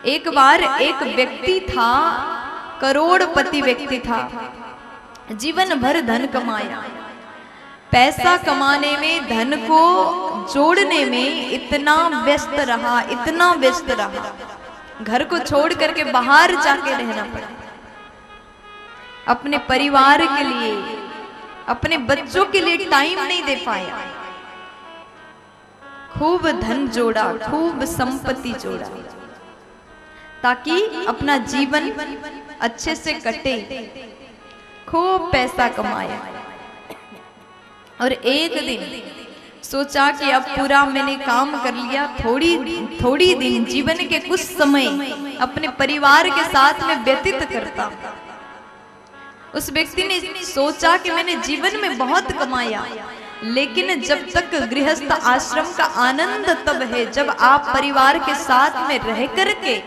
एक बार एक व्यक्ति था, करोड़पति व्यक्ति था, जीवन भर धन कमाया, पैसा कमाने में, धन को जोड़ने में इतना व्यस्त रहा, इतना व्यस्त रहा, घर को छोड़ करके बाहर जाके रहना पड़ा। अपने परिवार के लिए, अपने बच्चों के लिए टाइम नहीं दे पाया। खूब धन जोड़ा, खूब संपत्ति जोड़ा, ताकि अपना जीवन अच्छे से कटे। खूब पैसा कमाया और एक दिन सोचा कि अब पूरा मैंने काम कर लिया, थोड़ी दिन, जीवन के कुछ समय अपने परिवार के साथ में व्यतीत करता। उस व्यक्ति ने सोचा कि मैंने जीवन में बहुत कमाया, लेकिन जब तक गृहस्थ आश्रम का आनंद तब है जब आप परिवार के साथ में रह करके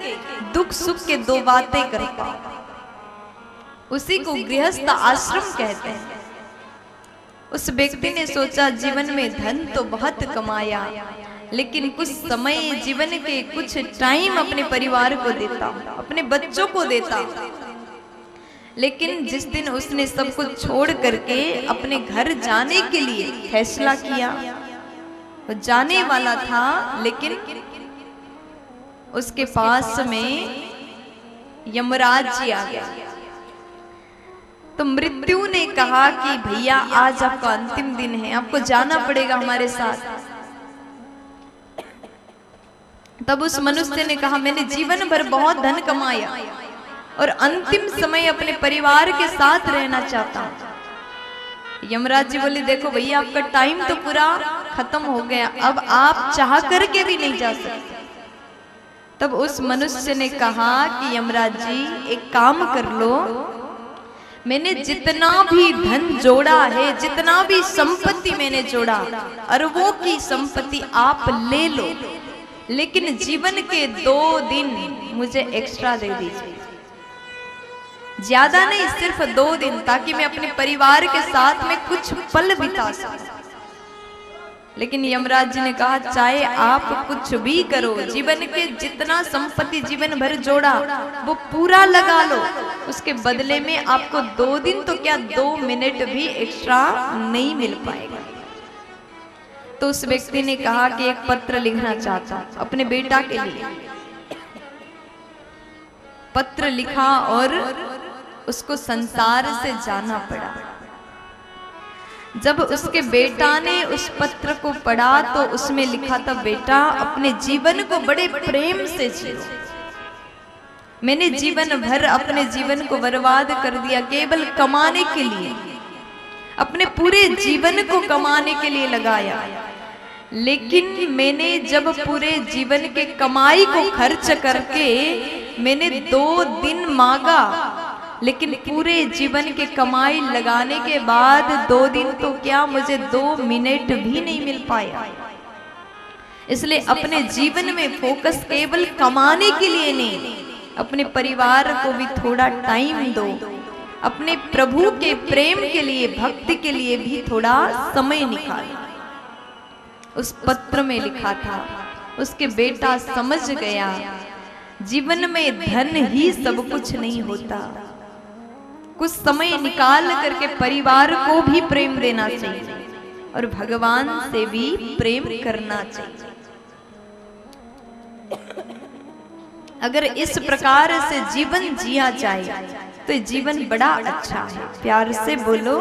दुख सुख के दो बातें कर पाओ। उसी को गृहस्थ आश्रम कहते हैं। उस व्यक्ति ने सोचा जीवन में धन तो बहुत कमाया, लेकिन कुछ समय, जीवन के कुछ टाइम अपने परिवार को देता, अपने बच्चों को देता। लेकिन जिस दिन उसने सब कुछ छोड़ करके अपने घर जाने के लिए फैसला किया, वो जाने वाला था, लेकिन उसके पास में यमराज जी आ गया। तो मृत्यु ने कहा कि भैया आज आपका अंतिम दिन है, आपको जाना पड़ेगा हमारे साथ। तब उस मनुष्य ने कहा मैंने जीवन भर बहुत धन कमाया और अंतिम समय अपने परिवार के साथ रहना चाहता हूं। यमराज जी बोले देखो भैया आपका टाइम तो पूरा खत्म हो गया, अब आप चाह करके भी नहीं जा सकते। तब उस मनुष्य ने कहा कि यमराज जी एक काम कर लो, मैंने जितना भी धन जोड़ा है, जितना भी संपत्ति मैंने जोड़ा, अरबों की संपत्ति आप ले लो, लेकिन जीवन के 2 दिन मुझे एक्स्ट्रा दे दीजिए। ज्यादा नहीं, सिर्फ 2 दिन, ताकि मैं अपने परिवार के साथ में कुछ पल बिता सकूं। लेकिन यमराज जी ने कहा चाहे आप कुछ भी करो, जीवन के जितना संपत्ति जीवन भर जोड़ा वो पूरा लगा लो, उसके बदले में आपको 2 दिन तो क्या 2 मिनट भी एक्स्ट्रा नहीं मिल पाएगा। तो उस व्यक्ति ने कहा कि एक पत्र लिखना चाहता अपने बेटा के लिए। पत्र लिखा और उसको संसार से जाना पड़ा। जब उसके बेटा ने उस पत्र को पढ़ा तो उसमें लिखा था बेटा अपने जीवन को बड़े प्रेम से जियो। मैंने जीवन भर अपने जीवन को बर्बाद कर दिया केवल कमाने के लिए, अपने पूरे जीवन को कमाने के लिए लगाया। लेकिन मैंने जब पूरे जीवन के कमाई को खर्च करके मैंने 2 दिन मांगा, लेकिन पूरे जीवन के कमाई लगाने के बाद 2 दिन तो क्या मुझे 2 मिनट भी नहीं मिल पाया। इसलिए अपने जीवन में फोकस केवल कमाने के लिए नहीं, अपने परिवार को भी थोड़ा टाइम दो, अपने प्रभु के प्रेम के लिए, भक्ति के लिए भी थोड़ा समय निकालो। उस पत्र में लिखा था। उसके बेटा समझ गया जीवन में धन ही सब कुछ नहीं होता, कुछ समय निकाल करके परिवार को भी प्रेम देना चाहिए और भगवान से भी प्रेम करना चाहिए। अगर इस प्रकार से जीवन जिया जाए तो जीवन बड़ा अच्छा है। प्यार से बोलो